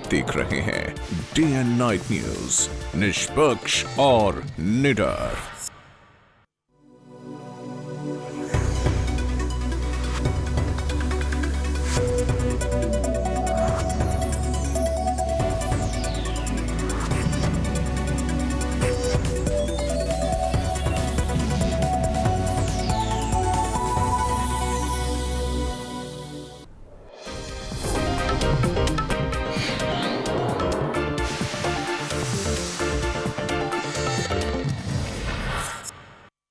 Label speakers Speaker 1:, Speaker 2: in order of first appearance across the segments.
Speaker 1: आप देख रहे हैं डे एंड नाइट न्यूज, निष्पक्ष और निडर।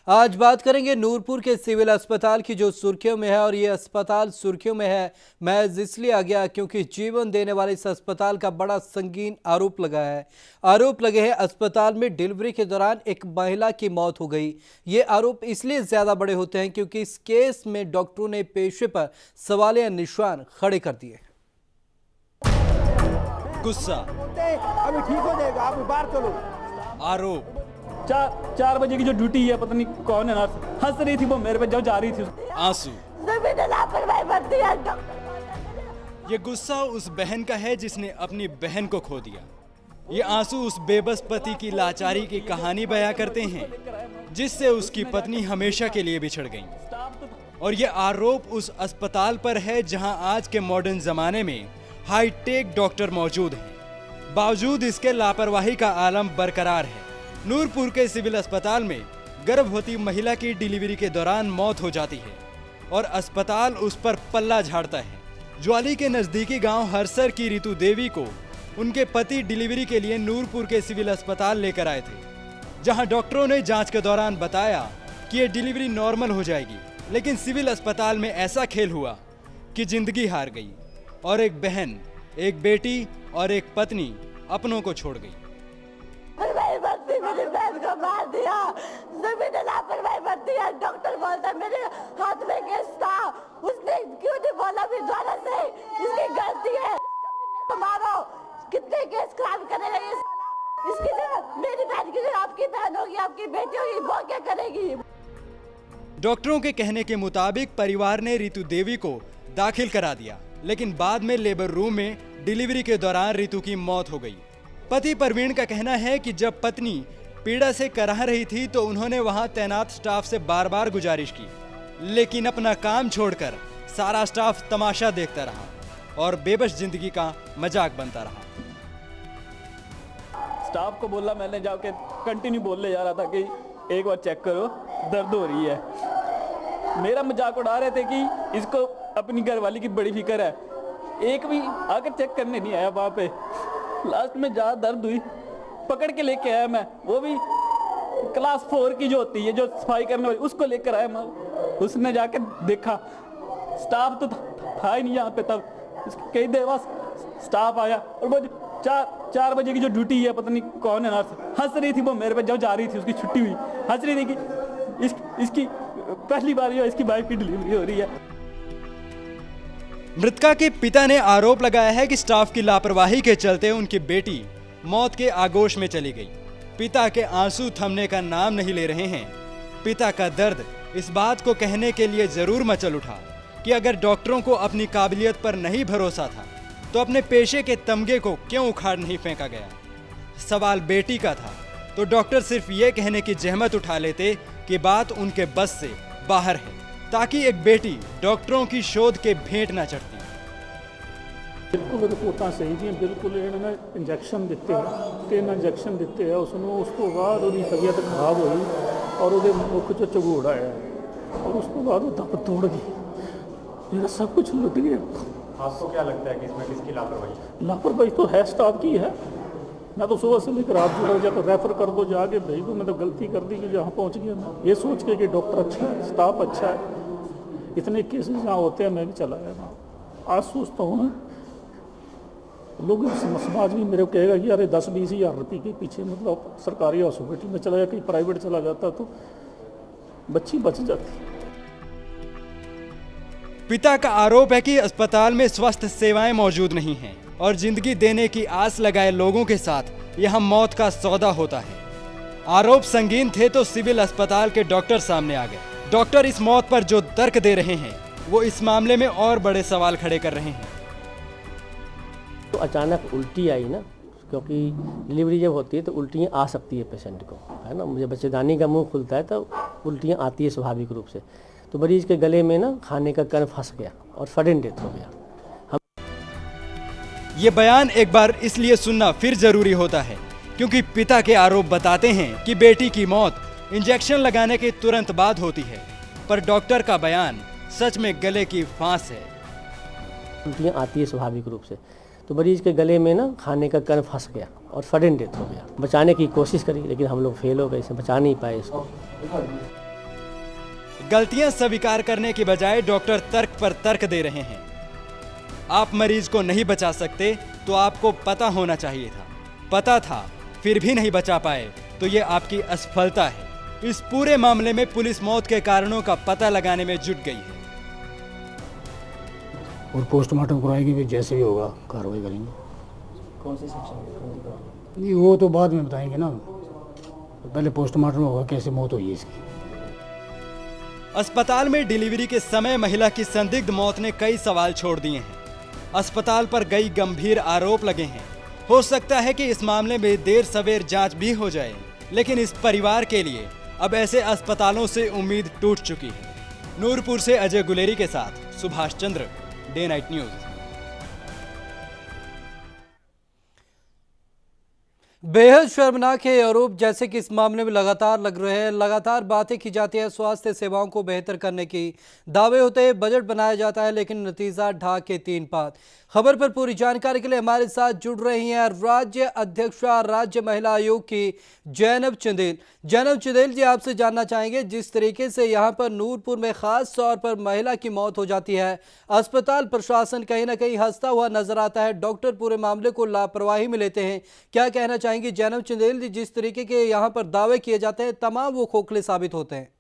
Speaker 2: आज बात करेंगे नूरपुर के सिविल अस्पताल की, जो सुर्खियों में है। और ये अस्पताल सुर्खियों में है महज इसलिए आ गया क्योंकि जीवन देने वाले इस अस्पताल का बड़ा संगीन आरोप लगा है। आरोप लगे हैं अस्पताल में डिलीवरी के दौरान एक महिला की मौत हो गई। ये आरोप इसलिए ज्यादा बड़े होते हैं क्योंकि इस केस में डॉक्टरों ने पेशे पर सवालिया निशान खड़े कर दिए।
Speaker 3: गुस्सा,
Speaker 4: अभी ठीक हो जाएगा, आप बाहर चलो।
Speaker 3: आरोप,
Speaker 4: 4 बजे की जो ड्यूटी है, पता नहीं कौन है नर्स हंस रही थी वो मेरे पे जब जा रही थी।
Speaker 3: आंसू। ये गुस्सा उस बहन का है जिसने अपनी बहन को खो दिया। ये आंसू उस बेबस पति की लाचारी की कहानी बयां करते हैं जिससे उसकी पत्नी हमेशा के लिए बिछड़ गई। और ये आरोप उस अस्पताल पर है जहां आज के मॉडर्न जमाने में हाईटेक डॉक्टर मौजूद हैं। बावजूद इसके लापरवाही का आलम बरकरार है। नूरपुर के सिविल अस्पताल में गर्भवती महिला की डिलीवरी के दौरान मौत हो जाती है और अस्पताल उस पर पल्ला झाड़ता है। ज्वाली के नजदीकी गांव हरसर की रितु देवी को उनके पति डिलीवरी के लिए नूरपुर के सिविल अस्पताल लेकर आए थे, जहां डॉक्टरों ने जांच के दौरान बताया कि ये डिलीवरी नॉर्मल हो जाएगी। लेकिन सिविल अस्पताल में ऐसा खेल हुआ कि जिंदगी हार गई और एक बहन, एक बेटी और एक पत्नी अपनों को छोड़ गई।
Speaker 5: मेरी बहन को मार दिया, जमीन लापरवाही बरती है। डॉक्टर बोलता मेरे हाथ में केस था, उसने क्यों नहीं बोला भी द्वारा से, इसकी गलती है, इसको मारो। कितने केस खराब करेगा ये साला। इसकी जगह मेरी बहन की जगह आपकी बहन होगी, आपकी बेटी होगी, वो क्या करेगी।
Speaker 3: डॉक्टरों के कहने के मुताबिक परिवार ने रितु देवी को दाखिल करा दिया, लेकिन बाद में लेबर रूम में डिलीवरी के दौरान रितु की मौत हो गई। पति प्रवीण का कहना है कि जब पत्नी पीड़ा से कराह रही थी तो उन्होंने वहां तैनात स्टाफ से बार बार गुजारिश की, लेकिन अपना काम छोड़कर सारा स्टाफ तमाशा देखता रहा और बेबस जिंदगी का मजाक बनता रहा।
Speaker 4: स्टाफ को बोला, मैंने जाके कंटिन्यू बोलने जा रहा था कि एक बार चेक करो, दर्द हो रही है। मेरा मजाक उड़ा रहे थे कि इसको अपनी घरवाली की बड़ी फिक्र है। एक भी आकर चेक करने नहीं आया वहाँ पे। लास्ट में जहाँ दर्द हुई पकड़ के लेके आया मैं, वो भी क्लास 4 की जो होती है, जो सफाई करने वाली, उसको लेकर आया मैं। उसने जाके देखा, स्टाफ तो था ही नहीं यहाँ पे तब। कई देर बाद स्टाफ आया और वो 4 बजे की जो ड्यूटी है, पता नहीं कौन है नर्स हंस रही थी वो मेरे पे जब जा रही थी, उसकी छुट्टी हुई, हंस रही थी कि इसकी पहली बार इसकी वाइफ की डिलीवरी हो रही है।
Speaker 3: मृतका के पिता ने आरोप लगाया है कि स्टाफ की लापरवाही के चलते उनकी बेटी मौत के आगोश में चली गई। पिता के आंसू थमने का नाम नहीं ले रहे हैं। पिता का दर्द इस बात को कहने के लिए जरूर मचल उठा कि अगर डॉक्टरों को अपनी काबिलियत पर नहीं भरोसा था तो अपने पेशे के तमगे को क्यों उखाड़ नहीं फेंका गया। सवाल बेटी का था तो डॉक्टर सिर्फ ये कहने की जहमत उठा लेते कि बात उनके बस से बाहर है, ताकि एक बेटी डॉक्टरों की शोध के भेंट ना चढ़ती।
Speaker 6: बिल्कुल रिपोर्टां सही दी, बिल्कुल इन्होंने इंजैक्शन दिते हैं, 3 इंजैक्शन दिते हैं उसनों। उस तो बाद उसकी तबीयत खराब हुई और उसके मुख चो झगूड़ आया और उस तो बाद वो दम तोड़ गई। मेरा सब कुछ लुट गया।
Speaker 7: आपको क्या लगता है कि इसमें किसकी लापरवाही?
Speaker 6: लापरवाही तो है स्टाफ की है। मैं तो सुबह से लेकर रात जुड़ा जा तो रेफर कर दो, जाके भेज दो। मैं तो गलती कर दी कि जहाँ पहुँच गया मैं, ये सोच के कि डॉक्टर अच्छा है, स्टाफ अच्छा है। इतने केसेस जहाँ होते हैं मैं भी चला गया वहाँ। आज सोचता हूँ मैं, लोग समाज भी मेरे को कहेगा कि अरे 10-20 हज़ार रुपये के पीछे मतलब सरकारी हॉस्पिटल में चला गया, कहीं प्राइवेट चला जाता तो बच्ची बच जाती।
Speaker 3: पिता का आरोप है कि अस्पताल में स्वास्थ्य सेवाएं मौजूद नहीं हैं और जिंदगी देने की आस लगाए लोगों के साथ यहां मौत का सौदा होता है। आरोप संगीन थे तो सिविल अस्पताल के डॉक्टर सामने आ गए। डॉक्टर इस मौत पर जो तर्क दे रहे हैं वो इस मामले में और बड़े सवाल खड़े कर रहे हैं।
Speaker 8: तो अचानक उल्टी आई ना, क्योंकि डिलीवरी जब होती है तो उल्टियाँ आ सकती है पेशेंट को, है ना। मुझे बच्चेदानी का मुंह खुलता है तो उल्टियाँ आती है स्वाभाविक रूप से। तो मरीज के गले में ना खाने का कण फंस गया और सडन डेथ हो गया।
Speaker 3: ये बयान एक बार इसलिए सुनना फिर जरूरी होता है क्योंकि पिता के आरोप बताते हैं कि बेटी की मौत इंजेक्शन लगाने के तुरंत बाद होती है, पर डॉक्टर का बयान सच में गले की फांस है।
Speaker 8: उल्टियाँ आती है स्वाभाविक रूप से, तो मरीज के गले में ना खाने का कण फंस गया और सडन डेथ हो गया। बचाने की कोशिश करी लेकिन हम लोग फेल हो गए, इसे बचा नहीं पाए इसको।
Speaker 3: गलतियां स्वीकार करने के बजाय डॉक्टर तर्क पर तर्क दे रहे हैं। आप मरीज को नहीं बचा सकते तो आपको पता होना चाहिए था, पता था फिर भी नहीं बचा पाए तो ये आपकी असफलता है। इस पूरे मामले में पुलिस मौत के कारणों का पता लगाने में जुट गई है
Speaker 9: और पोस्टमार्टम कराएंगे, फिर जैसे भी होगा कार्रवाई करेंगे।
Speaker 8: कौन से सेक्शन?
Speaker 9: नहीं, वो तो बाद में बताएंगे ना, पहले पोस्टमार्टम होगा कैसे मौत हुई है इसकी।
Speaker 3: अस्पताल में डिलीवरी के समय महिला की संदिग्ध मौत ने कई सवाल छोड़ दिए हैं। अस्पताल पर कई गंभीर आरोप लगे हैं। हो सकता है कि इस मामले में देर सवेर जांच भी हो जाए, लेकिन इस परिवार के लिए अब ऐसे अस्पतालों से उम्मीद टूट चुकी है। नूरपुर से अजय गुलेरी के साथ Subhash Chandra, day night news.
Speaker 2: बेहद शर्मनाक है आरोप जैसे कि इस मामले में लगातार लग रहे हैं। लगातार बातें की जाती है, स्वास्थ्य सेवाओं को बेहतर करने की दावे होते हैं, बजट बनाया जाता है, लेकिन नतीजा ढाक के तीन पात। खबर पर पूरी जानकारी के लिए हमारे साथ जुड़ रही हैं राज्य अध्यक्षा राज्य महिला आयोग की जैनब चंदेल। जैनब चंदेल जी, आपसे जानना चाहेंगे, जिस तरीके से यहाँ पर नूरपुर में खास तौर पर महिला की मौत हो जाती है, अस्पताल प्रशासन कहीं ना कहीं हंसता हुआ नजर आता है, डॉक्टर पूरे मामले को लापरवाही में लेते हैं, क्या कहना चाहेंगी जैनब चंदेल जी? जिस तरीके के यहाँ पर दावे किए जाते हैं तमाम वो खोखले साबित होते हैं।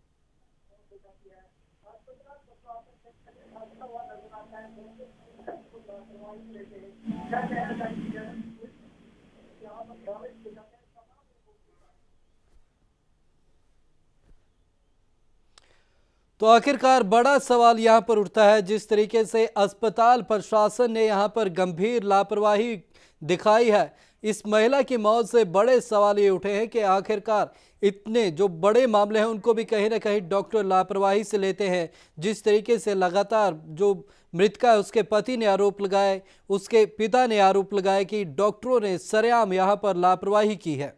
Speaker 2: तो आखिरकार बड़ा सवाल यहां पर उठता है, जिस तरीके से अस्पताल प्रशासन ने यहां पर गंभीर लापरवाही दिखाई है, इस महिला की मौत से बड़े सवाल ये उठे हैं कि आखिरकार इतने जो बड़े मामले हैं उनको भी कहीं ना कहीं डॉक्टर लापरवाही से लेते हैं। जिस तरीके से लगातार जो मृतका है उसके पति ने आरोप लगाए, उसके पिता ने आरोप लगाए कि डॉक्टरों ने सरेआम यहाँ पर लापरवाही की है।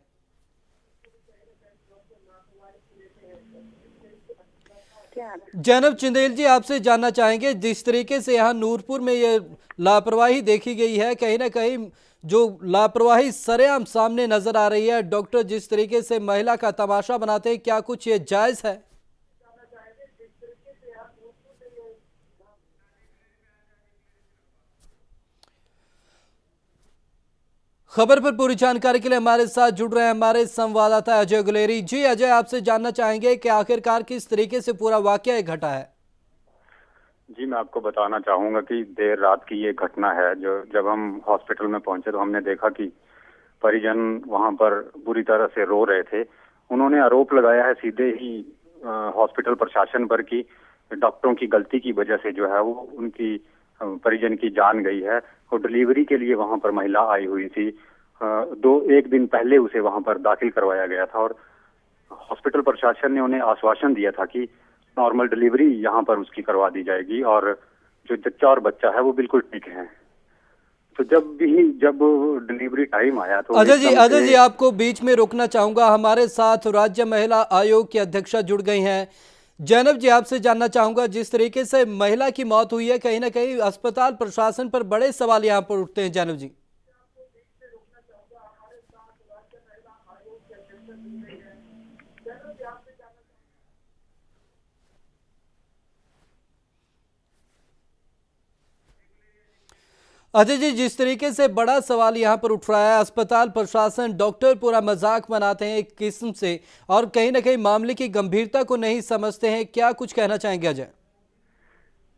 Speaker 2: जैनब चंदेल जी, आपसे जानना चाहेंगे, जिस तरीके से यहाँ नूरपुर में ये लापरवाही देखी गई है, कहीं ना कहीं जो लापरवाही सरेआम सामने नजर आ रही है, डॉक्टर जिस तरीके से महिला का तमाशा बनाते हैं, क्या कुछ ये जायज है? खबर पर पूरी जानकारी के लिए हमारे साथ जुड़ रहे हैं हमारे संवाददाता अजय गुलेरी जी। अजय, आपसे जानना चाहेंगे कि आखिरकार किस तरीके से पूरा वाकया घटा है?
Speaker 7: जी, मैं आपको बताना चाहूंगा कि देर रात की ये घटना है। जो जब हम हॉस्पिटल में पहुंचे तो हमने देखा कि परिजन वहां पर बुरी तरह से रो रहे थे। उन्होंने आरोप लगाया है सीधे ही हॉस्पिटल प्रशासन पर कि डॉक्टरों की गलती की वजह से जो है वो उनकी परिजन की जान गई है। और डिलीवरी के लिए वहां पर महिला आई हुई थी, एक दिन पहले उसे वहां पर दाखिल करवाया गया था और हॉस्पिटल प्रशासन ने उन्हें आश्वासन दिया था कि नॉर्मल डिलीवरी यहाँ पर उसकी करवा दी जाएगी और जो जच्चा और बच्चा है वो बिल्कुल ठीक है। तो जब डिलीवरी टाइम आया तो
Speaker 2: अजय जी आपको बीच में रोकना चाहूंगा, हमारे साथ राज्य महिला आयोग की अध्यक्षा जुड़ गई हैं। जैनब जी, आपसे जानना चाहूंगा, जिस तरीके से महिला की मौत हुई है, कहीं ना कहीं अस्पताल प्रशासन पर बड़े सवाल यहाँ पर उठते हैं। जैनब जी, अजय जी, जिस तरीके से बड़ा सवाल यहाँ पर उठ रहा है, अस्पताल प्रशासन डॉक्टर पूरा मजाक बनाते हैं एक किस्म से और कहीं ना कहीं मामले की गंभीरता को नहीं समझते हैं, क्या कुछ कहना चाहेंगे अजय?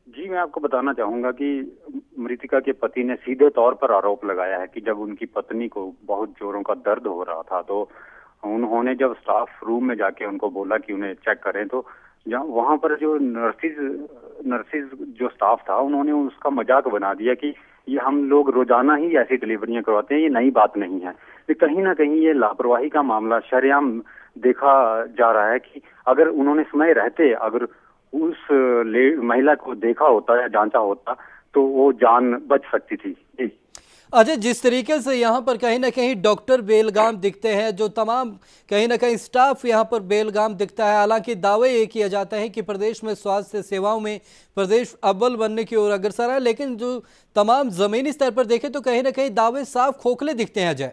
Speaker 7: जी, मैं आपको बताना चाहूंगा कि मृतिका के पति ने सीधे तौर पर आरोप लगाया है कि जब उनकी पत्नी को बहुत जोरों का दर्द हो रहा था तो उन्होंने जब स्टाफ रूम में जाके उनको बोला कि उन्हें चेक करें, तो वहां पर जो नर्सिस जो स्टाफ था उन्होंने उसका मजाक बना दिया कि ये हम लोग रोजाना ही ऐसी डिलीवरियां करवाते हैं, ये नई बात नहीं है। ये कहीं ना कहीं ये लापरवाही का मामला शरेआम देखा जा रहा है कि अगर उन्होंने समय रहते अगर उस महिला को देखा होता या जांचा होता तो वो जान बच सकती थी। जी
Speaker 2: अजय, जिस तरीके से यहाँ पर कहीं ना कहीं डॉक्टर बेलगाम दिखते हैं, जो तमाम कहीं ना कहीं स्टाफ यहाँ पर बेलगाम दिखता है, हालांकि दावे ये किए जाते हैं कि प्रदेश में स्वास्थ्य सेवाओं में प्रदेश अव्वल बनने की ओर अग्रसर है, लेकिन जो तमाम जमीनी स्तर पर देखें तो कहीं ना कहीं दावे साफ खोखले दिखते हैं। अजय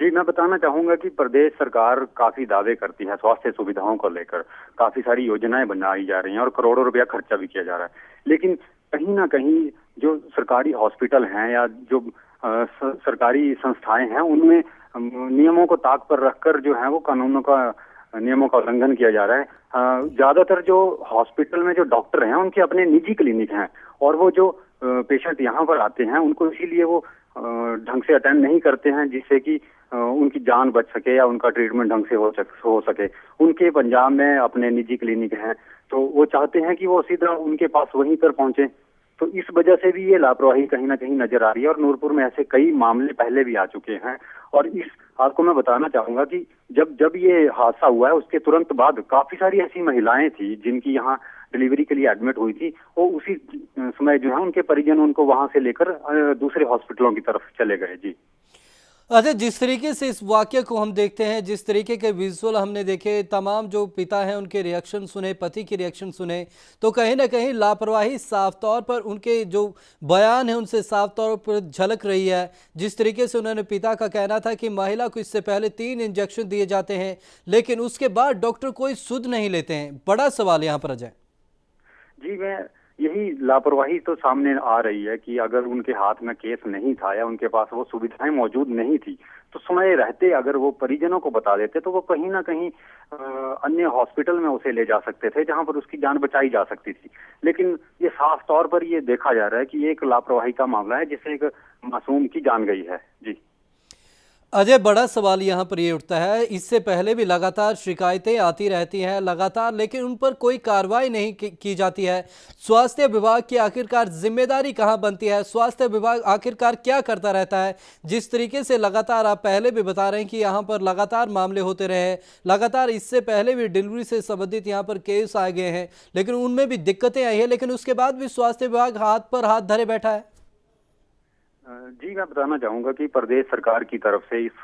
Speaker 7: जी, मैं बताना चाहूंगा कि प्रदेश सरकार काफी दावे करती है स्वास्थ्य सुविधाओं को लेकर, काफी सारी योजनाएं बनाई जा रही हैं और करोड़ों रुपया खर्चा भी किया जा रहा है, लेकिन कहीं ना कहीं जो सरकारी हॉस्पिटल हैं या जो सरकारी संस्थाएं हैं उनमें नियमों को ताक पर रखकर जो है वो कानूनों का नियमों का उल्लंघन किया जा रहा है। ज्यादातर जो हॉस्पिटल में जो डॉक्टर हैं उनके अपने निजी क्लिनिक हैं और वो जो पेशेंट यहाँ पर आते हैं उनको इसीलिए वो ढंग से अटेंड नहीं करते हैं जिससे कि उनकी जान बच सके या उनका ट्रीटमेंट ढंग से हो सके। उनके पंजाब में अपने निजी क्लिनिक हैं तो वो चाहते हैं कि वो सीधा उनके पास वहीं पर पहुंचे, तो इस वजह से भी ये लापरवाही कहीं ना कहीं नजर आ रही है और नूरपुर में ऐसे कई मामले पहले भी आ चुके हैं। और इस आपको मैं बताना चाहूंगा कि जब ये हादसा हुआ है उसके तुरंत बाद काफी सारी ऐसी महिलाएं थी जिनकी यहाँ डिलीवरी के लिए एडमिट हुई थी, वो उसी समय जो है उनके परिजन उनको वहां से लेकर दूसरे हॉस्पिटलों की तरफ चले गए। जी
Speaker 2: अच्छा, जिस तरीके से इस वाक्य को हम देखते हैं, जिस तरीके के विजुअल हमने देखे, तमाम जो पिता हैं उनके रिएक्शन सुने, पति के रिएक्शन सुने, तो कहीं ना कहीं लापरवाही साफ तौर पर उनके जो बयान है उनसे साफ तौर पर झलक रही है। जिस तरीके से उन्होंने पिता का कहना था कि महिला को इससे पहले 3 इंजेक्शन दिए जाते हैं लेकिन उसके बाद डॉक्टर कोई सुध नहीं लेते हैं। बड़ा सवाल यहाँ पर अजय।
Speaker 7: जी, मैं यही लापरवाही तो सामने आ रही है कि अगर उनके हाथ में केस नहीं था या उनके पास वो सुविधाएं मौजूद नहीं थी तो समय रहते अगर वो परिजनों को बता देते तो वो कहीं ना कहीं अन्य हॉस्पिटल में उसे ले जा सकते थे जहां पर उसकी जान बचाई जा सकती थी। लेकिन ये साफ तौर पर ये देखा जा रहा है कि ये एक लापरवाही का मामला है जिससे एक मासूम की जान गई है। जी
Speaker 2: अजय, बड़ा सवाल यहाँ पर ये उठता है, इससे पहले भी लगातार शिकायतें आती रहती हैं लगातार, लेकिन उन पर कोई कार्रवाई नहीं की जाती है। स्वास्थ्य विभाग की आखिरकार जिम्मेदारी कहाँ बनती है? स्वास्थ्य विभाग आखिरकार क्या करता रहता है? जिस तरीके से लगातार आप पहले भी बता रहे हैं कि यहाँ पर लगातार मामले होते रहे, लगातार इससे पहले भी डिलीवरी से संबंधित यहाँ पर केस आ गए हैं, लेकिन उनमें भी दिक्कतें आई है, लेकिन उसके बाद भी स्वास्थ्य विभाग हाथ पर हाथ धरे बैठा है।
Speaker 7: जी, मैं बताना चाहूंगा कि प्रदेश सरकार की तरफ से इस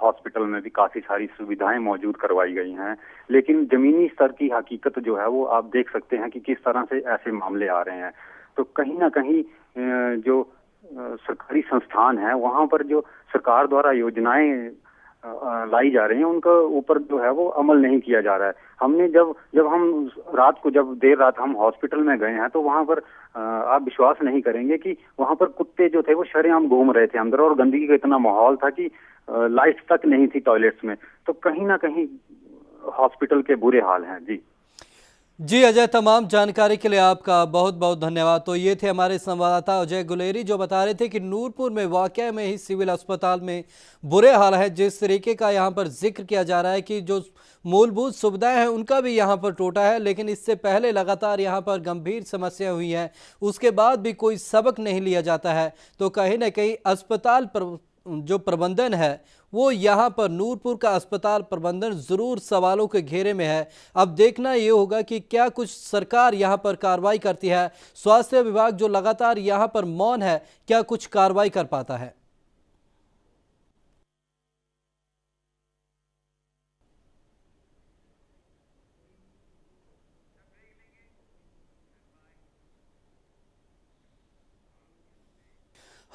Speaker 7: हॉस्पिटल में भी काफी सारी सुविधाएं मौजूद करवाई गई हैं, लेकिन जमीनी स्तर की हकीकत जो है वो आप देख सकते हैं कि किस तरह से ऐसे मामले आ रहे हैं। तो कहीं ना कहीं जो सरकारी संस्थान है वहां पर जो सरकार द्वारा योजनाएं लाई जा रही हैं उनका ऊपर जो है वो अमल नहीं किया जा रहा है। हमने जब हम जब देर रात हम हॉस्पिटल में गए हैं तो वहां पर आप विश्वास नहीं करेंगे कि वहां पर कुत्ते जो थे वो शरेआम घूम रहे थे अंदर और गंदगी का इतना माहौल था कि लाइट तक नहीं थी टॉयलेट्स में। तो कहीं ना कहीं हॉस्पिटल के बुरे हाल हैं। जी
Speaker 2: अजय, तमाम जानकारी के लिए आपका बहुत बहुत धन्यवाद। तो ये थे हमारे संवाददाता अजय गुलेरी जो बता रहे थे कि नूरपुर में वाकई में ही सिविल अस्पताल में बुरे हाल है। जिस तरीके का यहाँ पर जिक्र किया जा रहा है कि जो मूलभूत सुविधाएं हैं उनका भी यहाँ पर टोटा है, लेकिन इससे पहले लगातार यहाँ पर गंभीर समस्या हुई है, उसके बाद भी कोई सबक नहीं लिया जाता है। तो कहीं ना कहीं अस्पताल पर जो प्रबंधन है वो यहाँ पर नूरपुर का अस्पताल प्रबंधन ज़रूर सवालों के घेरे में है। अब देखना ये होगा कि क्या कुछ सरकार यहाँ पर कार्रवाई करती है। स्वास्थ्य विभाग जो लगातार यहाँ पर मौन है, क्या कुछ कार्रवाई कर पाता है।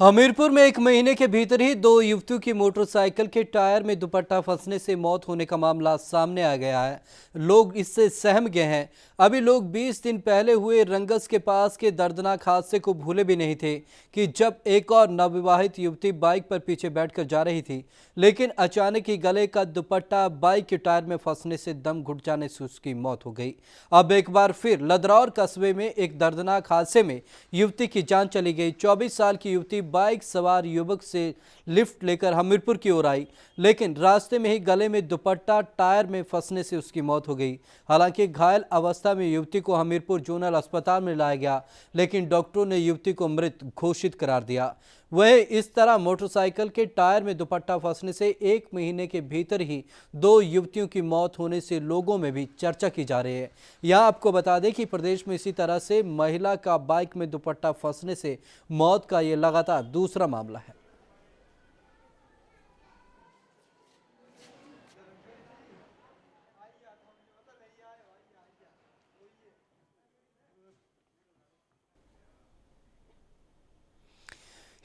Speaker 2: हमीरपुर में 1 महीने के भीतर ही 2 युवतियों की मोटरसाइकिल के टायर में दुपट्टा फंसने से मौत होने का मामला सामने आ गया है। लोग इससे सहम गए हैं। अभी लोग 20 दिन पहले हुए रंगस के पास के दर्दनाक हादसे को भूले भी नहीं थे कि जब एक और नवविवाहित युवती बाइक पर पीछे बैठकर जा रही थी, लेकिन अचानक ही गले का दुपट्टा बाइक के टायर में फंसने से दम घुट जाने से उसकी मौत हो गई। अब एक बार फिर लदरौर कस्बे में एक दर्दनाक हादसे में युवती की जान चली गई। 24 साल की युवती बाइक सवार युवक से लिफ्ट लेकर हमीरपुर की ओर आई, लेकिन रास्ते में ही गले में दुपट्टा टायर में फंसने से उसकी मौत हो गई। हालांकि घायल अवस्था में युवती को हमीरपुर जोनल अस्पताल में लाया गया, लेकिन डॉक्टरों ने युवती को मृत घोषित करार दिया। वह इस तरह मोटरसाइकिल के टायर में दुपट्टा फंसने से 1 महीने के भीतर ही 2 युवतियों की मौत होने से लोगों में भी चर्चा की जा रही है। यहाँ आपको बता दें कि प्रदेश में इसी तरह से महिला का बाइक में दुपट्टा फंसने से मौत का ये लगातार दूसरा मामला है।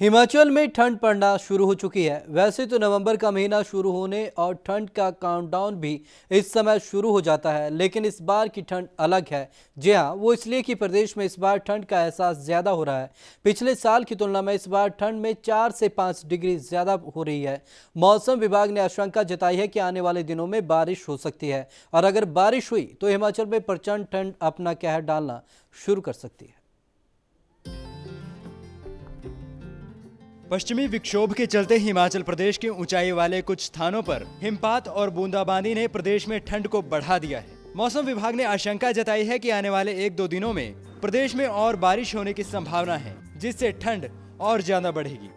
Speaker 2: हिमाचल में ठंड पड़ना शुरू हो चुकी है। वैसे तो नवंबर का महीना शुरू होने और ठंड का काउंटडाउन भी इस समय शुरू हो जाता है, लेकिन इस बार की ठंड अलग है। जी हां, वो इसलिए कि प्रदेश में इस बार ठंड का एहसास ज़्यादा हो रहा है। पिछले साल की तुलना में इस बार ठंड में 4 से 5 डिग्री ज़्यादा हो रही है। मौसम विभाग ने आशंका जताई है कि आने वाले दिनों में बारिश हो सकती है, और अगर बारिश हुई तो हिमाचल में प्रचंड ठंड अपना कहर डालना शुरू कर सकती है।
Speaker 3: पश्चिमी विक्षोभ के चलते हिमाचल प्रदेश के ऊंचाई वाले कुछ स्थानों पर हिमपात और बूंदाबांदी ने प्रदेश में ठंड को बढ़ा दिया है। मौसम विभाग ने आशंका जताई है कि आने वाले 1-2 दिनों में प्रदेश में और बारिश होने की संभावना है, जिससे ठंड और ज्यादा बढ़ेगी।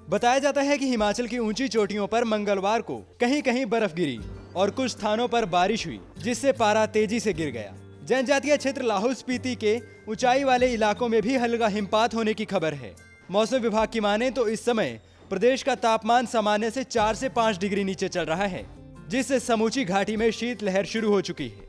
Speaker 3: बताया जाता है कि हिमाचल की ऊंची चोटियों पर मंगलवार को कहीं कहीं बर्फ गिरी और कुछ स्थानों पर बारिश हुई, जिससे पारा तेजी से गिर गया। जनजातीय क्षेत्र लाहौल स्पीति के ऊंचाई वाले इलाकों में भी हल्का हिमपात होने की खबर है। मौसम विभाग की माने तो इस समय प्रदेश का तापमान सामान्य से 4 से 5 डिग्री नीचे चल रहा है, जिससे समूची घाटी में शीत लहर शुरू हो चुकी है।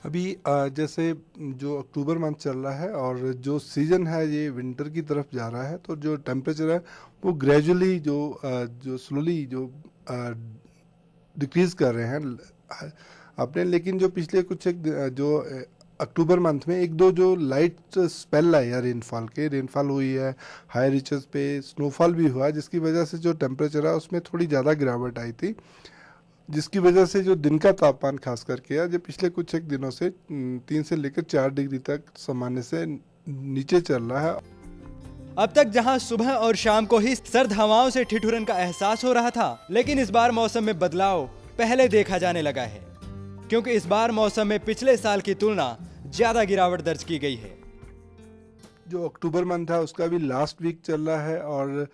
Speaker 10: अभी जैसे जो अक्टूबर मंथ चल रहा है और जो सीजन है ये विंटर की तरफ जा रहा है, तो जो टेम्परेचर है वो ग्रेजुअली जो स्लोली जो डिक्रीज कर रहे हैं अपने। लेकिन जो पिछले कुछ जो अक्टूबर मंथ में 1-2 जो लाइट स्पेल है या रेनफॉल हुई है, हाई रीचेस पे स्नोफॉल भी हुआ, जिसकी वजह से जो टेम्परेचर है उसमें थोड़ी ज़्यादा गिरावट आई थी, जिसकी वजह से जो दिन का तापमान खास करके जो पिछले कुछ एक दिनों से 3 से लेकर 4 डिग्री तक सामान्य से नीचे चल रहा है।
Speaker 3: अब तक जहां सुबह और शाम को ही सर्द हवाओं से ठिठुरन का एहसास हो रहा था, लेकिन इस बार मौसम में बदलाव पहले देखा जाने लगा है, क्योंकि इस बार मौसम में पिछले साल की तुलना ज्यादा गिरावट दर्ज की गई है।
Speaker 10: जो अक्टूबर मंथ है उसका भी लास्ट वीक चल रहा है, और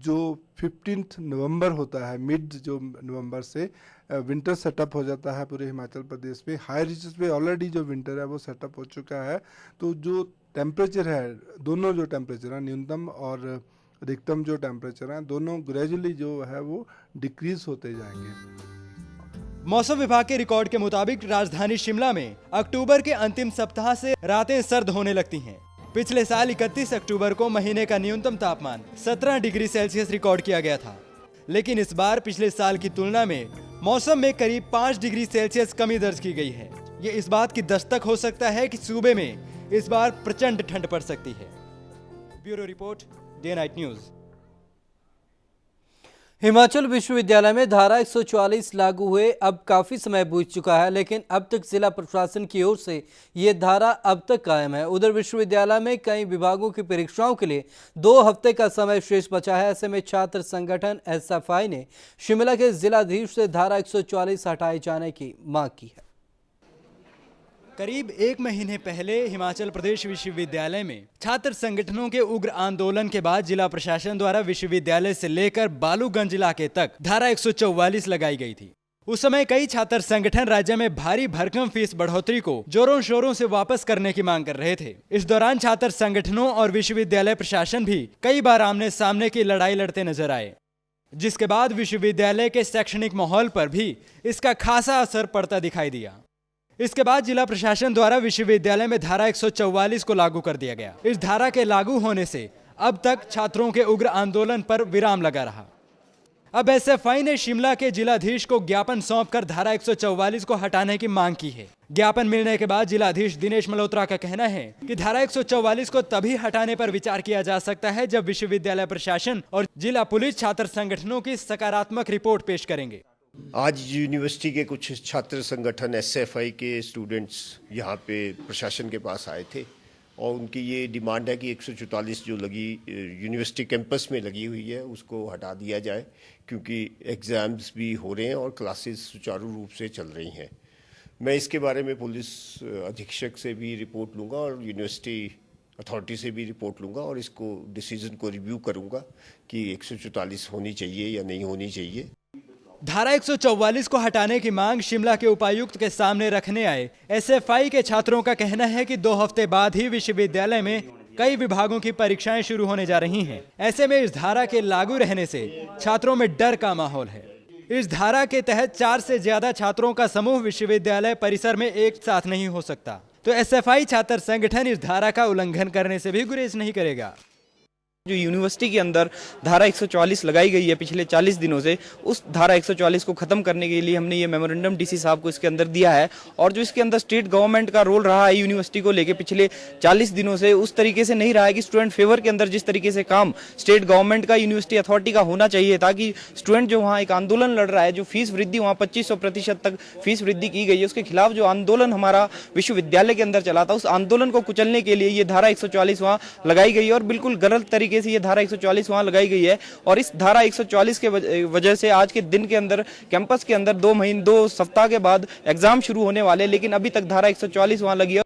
Speaker 10: जो 15 नवंबर होता है, मिड जो नवंबर से विंटर सेटअप हो जाता है पूरे हिमाचल प्रदेश में। हाई रीचेस पे ऑलरेडी जो विंटर है वो सेटअप हो चुका है। तो जो टेम्परेचर है, दोनों जो टेम्परेचर है, न्यूनतम और अधिकतम जो टेम्परेचर है, दोनों ग्रेजुअली जो है वो डिक्रीज होते जाएंगे।
Speaker 3: मौसम विभाग के रिकॉर्ड के मुताबिक राजधानी शिमला में अक्टूबर के अंतिम सप्ताह से रातें सर्द होने लगती हैं। पिछले साल 31 अक्टूबर को महीने का न्यूनतम तापमान 17 डिग्री सेल्सियस रिकॉर्ड किया गया था, लेकिन इस बार पिछले साल की तुलना में मौसम में करीब 5 डिग्री सेल्सियस कमी दर्ज की गई है। ये इस बात की दस्तक हो सकता है कि सूबे में इस बार प्रचंड ठंड पड़ सकती है। Bureau report, day night news.
Speaker 2: Himachal विश्वविद्यालय में धारा 144 लागू हुए अब काफ़ी समय बीत चुका है, लेकिन अब तक जिला प्रशासन की ओर से ये धारा अब तक कायम है। उधर विश्वविद्यालय में कई विभागों की परीक्षाओं के लिए 2 हफ्ते का समय शेष बचा है। ऐसे में छात्र संगठन SFI ने शिमला के जिलाधीश से धारा 144 हटाए जाने की मांग की है।
Speaker 3: करीब 1 महीने पहले हिमाचल प्रदेश विश्वविद्यालय में छात्र संगठनों के उग्र आंदोलन के बाद जिला प्रशासन द्वारा विश्वविद्यालय से लेकर बालूगंज इलाके तक धारा 144 लगाई गई थी। उस समय कई छात्र संगठन राज्य में भारी भरकम फीस बढ़ोतरी को जोरों शोरों से वापस करने की मांग कर रहे थे। इस दौरान छात्र संगठनों और विश्वविद्यालय प्रशासन भी कई बार आमने सामने की लड़ाई लड़ते नजर आए, जिसके बाद विश्वविद्यालय के शैक्षणिक माहौल पर भी इसका खासा असर पड़ता दिखाई दिया। इसके बाद जिला प्रशासन द्वारा विश्वविद्यालय में धारा 144 को लागू कर दिया गया। इस धारा के लागू होने से अब तक छात्रों के उग्र आंदोलन पर विराम लगा रहा। अब SFI ने शिमला के जिलाधीश को ज्ञापन सौंपकर धारा 144 को हटाने की मांग की है। ज्ञापन मिलने के बाद जिलाधीश दिनेश मल्होत्रा का कहना है कि धारा 144 को तभी हटाने पर विचार किया जा सकता है जब विश्वविद्यालय प्रशासन और जिला पुलिस छात्र संगठनों की सकारात्मक रिपोर्ट पेश करेंगे।
Speaker 11: आज यूनिवर्सिटी के कुछ छात्र संगठन SFI के स्टूडेंट्स यहाँ पे प्रशासन के पास आए थे और उनकी ये डिमांड है कि 144 जो लगी यूनिवर्सिटी कैंपस में लगी हुई है उसको हटा दिया जाए, क्योंकि एग्ज़ाम्स भी हो रहे हैं और क्लासेस सुचारू रूप से चल रही हैं। मैं इसके बारे में पुलिस अधीक्षक से भी रिपोर्ट लूँगा और यूनिवर्सिटी अथॉरिटी से भी रिपोर्ट लूँगा और इसको डिसीजन को रिव्यू करूँगा कि 144 होनी चाहिए या नहीं होनी चाहिए।
Speaker 3: धारा 144 को हटाने की मांग शिमला के उपायुक्त के सामने रखने आए एसएफआई के छात्रों का कहना है कि 2 हफ्ते बाद ही विश्वविद्यालय में कई विभागों की परीक्षाएं शुरू होने जा रही हैं। ऐसे में इस धारा के लागू रहने से छात्रों में डर का माहौल है। इस धारा के तहत 4 से ज्यादा छात्रों का समूह विश्वविद्यालय परिसर में एक साथ नहीं हो सकता, तो एसएफआई छात्र संगठन इस धारा का उल्लंघन करने से भी गुरेज नहीं करेगा।
Speaker 12: जो यूनिवर्सिटी के अंदर धारा 144 लगाई गई है पिछले 40 दिनों से, उस धारा 144 को खत्म करने के लिए हमने ये मेमोरेंडम डीसी साहब को इसके अंदर दिया है। और जो इसके अंदर स्टेट गवर्नमेंट का रोल रहा है यूनिवर्सिटी को लेके पिछले 40 दिनों से, उस तरीके से नहीं रहा है कि स्टूडेंट फेवर के अंदर जिस तरीके से काम स्टेट गवर्नमेंट का, यूनिवर्सिटी अथॉरिटी का होना चाहिए, ताकि स्टूडेंट जो वहाँ एक आंदोलन लड़ रहा है, जो फीस वृद्धि वहाँ 2500% तक फीस वृद्धि की गई है, उसके खिलाफ जो आंदोलन हमारा विश्वविद्यालय के अंदर चला था, उस आंदोलन को कुचलने के लिए ये धारा 144 वहाँ लगाई गई है। और बिल्कुल गलत तरीके से ये धारा 144 वहां लगाई गई है। और इस धारा 144 के वजह से आज के दिन के अंदर कैंपस के अंदर 2 सप्ताह के बाद एग्जाम शुरू होने वाले, लेकिन अभी तक धारा 144 वहां लगी है।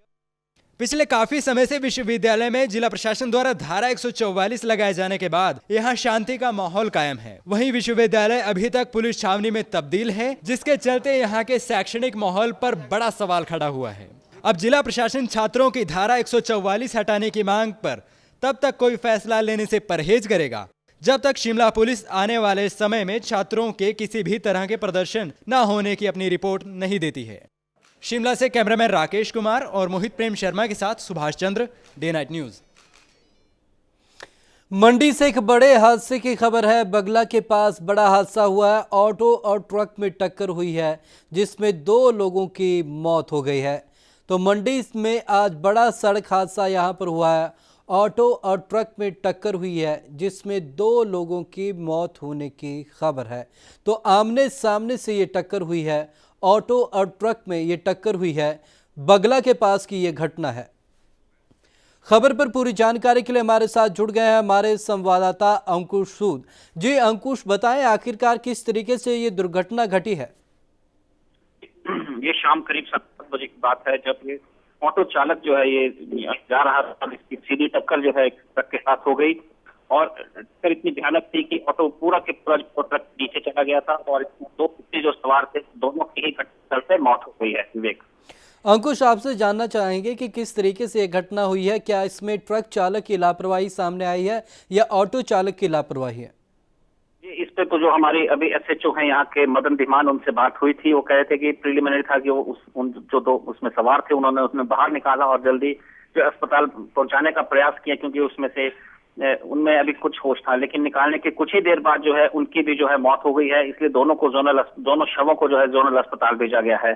Speaker 3: पिछले काफी समय से विश्वविद्यालय में जिला प्रशासन द्वारा धारा 144 लगाए जाने के बाद यहाँ शांति का माहौल कायम है। वहीं विश्वविद्यालय अभी तक पुलिस छावनी में तब्दील है, जिसके चलते यहाँ के शैक्षणिक माहौल पर बड़ा सवाल खड़ा हुआ है। अब जिला प्रशासन छात्रों की धारा 144 हटाने की मांग पर तब तक कोई फैसला लेने से परहेज करेगा जब तक शिमला पुलिस आने वाले समय में छात्रों के किसी भी तरह के प्रदर्शन न होने की अपनी रिपोर्ट नहीं देती है। शिमला से कैमरामैन राकेश कुमार और मोहित प्रेम शर्मा के साथ Subhash Chandra, day night news.
Speaker 2: मंडी से एक बड़े हादसे की खबर है। बगला के पास बड़ा हादसा हुआ है। ऑटो और ट्रक में टक्कर हुई है, जिसमें 2 लोगों की मौत हो गई है। तो मंडी में आज बड़ा सड़क हादसा यहां पर हुआ है। ऑटो और ट्रक में टक्कर हुई है, जिसमें 2 लोगों की मौत होने की खबर है। तो आमने सामने से ये टक्कर हुई है। ऑटो और ट्रक में ये टक्कर हुई है। बगला के पास की ये घटना है। खबर पर पूरी जानकारी के लिए हमारे साथ जुड़ गए हैं हमारे संवाददाता अंकुश सूद जी। अंकुश, बताएं आखिरकार किस तरीके से ये दुर्घटना घटी है।
Speaker 13: ये शाम करीब 7 बजे की बात है, जब ये ऑटो चालक जो है ये जा रहा था, इसकी सीधी टक्कर जो है ट्रक के साथ हो गई। और टक्कर इतनी भयानक थी कि ऑटो पूरा के पूरा ट्रक नीचे चला गया था और 2 व्यक्ति जो सवार थे, दोनों की ही घटनास्थल पे मौत हो गई है। विवेक,
Speaker 2: अंकुश, आपसे जानना चाहेंगे कि किस तरीके से ये घटना हुई है। क्या इसमें ट्रक चालक की लापरवाही सामने आई है या ऑटो चालक की लापरवाही है?
Speaker 13: इस पे तो जो हमारे अभी एसएचओ हैं यहाँ के मदन धीमान, उनसे बात हुई थी। वो कह रहे थे कि प्रिलिमिनरी था कि वो जो 2 उसमें सवार थे उन्होंने उसमें बाहर निकाला और जल्दी जो अस्पताल पहुंचाने का प्रयास किया, क्योंकि उसमें से उनमें अभी कुछ होश था, लेकिन निकालने के कुछ ही देर बाद जो है उनकी भी जो है मौत हो गई है। इसलिए दोनों शवों को जो है जोनल अस्पताल भेजा गया है।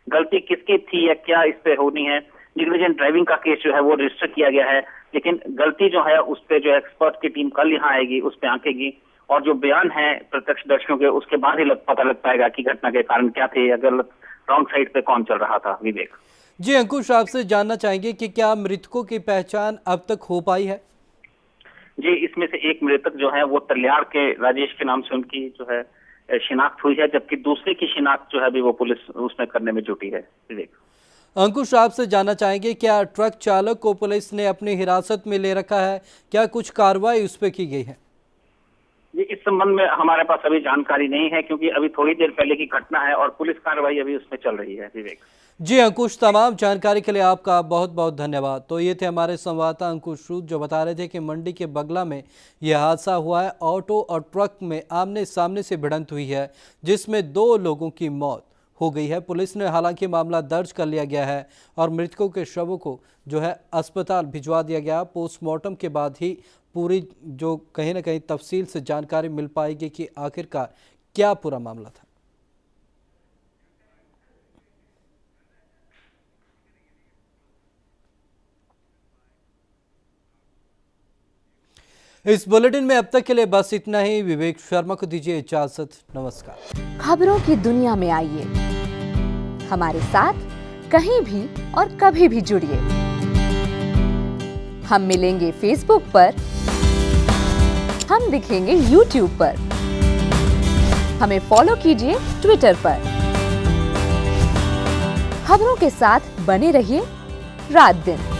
Speaker 13: गलती किसकी थी या क्या इस पे होनी है, नेग्लिजेंट ड्राइविंग का केस जो है वो रजिस्टर किया गया है, लेकिन गलती जो है उस पे जो एक्सपर्ट की टीम कल यहाँ आएगी, उस पे आंकेगी और जो बयान है प्रत्यक्षदर्शियों के, उसके बाद ही पता लग पाएगा कि घटना के कारण क्या थे या गलत रॉन्ग साइड पे कौन चल रहा था। विवेक
Speaker 2: जी, अंकुश, आपसे जानना चाहेंगे कि क्या मृतकों की पहचान अब तक हो पाई है?
Speaker 13: जी, इसमें से एक मृतक जो है वो तलियाड़ के राजेश के नाम से उनकी जो है शिनाख्त हुई है, जबकि दूसरे की शिनाख्त जो है अभी वो पुलिस उसमें करने में जुटी है। विवेक,
Speaker 2: अंकुश, आपसे जानना चाहेंगे क्या ट्रक चालक को पुलिस ने अपनी हिरासत में ले रखा है? क्या कुछ कार्रवाई उस पर की गई है?
Speaker 13: ये इस संबंध में हमारे पास अभी जानकारी नहीं है, क्योंकि अभी थोड़ी देर पहले की घटना है और पुलिस कार्रवाई अभी उसमें चल रही है। विवेक
Speaker 2: जी, अंकुश, तमाम जानकारी के लिए आपका बहुत बहुत धन्यवाद। तो ये थे हमारे संवाददाता अंकुश सूद, जो बता रहे थे कि मंडी के बगला में यह हादसा हुआ है। ऑटो और ट्रक में आमने सामने से भिड़ंत हुई है, जिसमें 2 लोगों की मौत हो गई है। पुलिस ने हालांकि मामला दर्ज कर लिया गया है और मृतकों के शवों को जो है अस्पताल भिजवा दिया गया। पोस्टमार्टम के बाद ही पूरी जो कहीं ना कहीं तफसील से जानकारी मिल पाएगी कि आखिरकार क्या पूरा मामला था। इस बुलेटिन में अब तक के लिए बस इतना ही। विवेक शर्मा को दीजिए इजाजत। नमस्कार।
Speaker 14: खबरों की दुनिया में आइए, हमारे साथ कहीं भी और कभी भी जुड़िए। हम मिलेंगे फेसबुक पर, हम दिखेंगे यूट्यूब पर, हमें फॉलो कीजिए ट्विटर पर। खबरों के साथ बने रहिए रात दिन।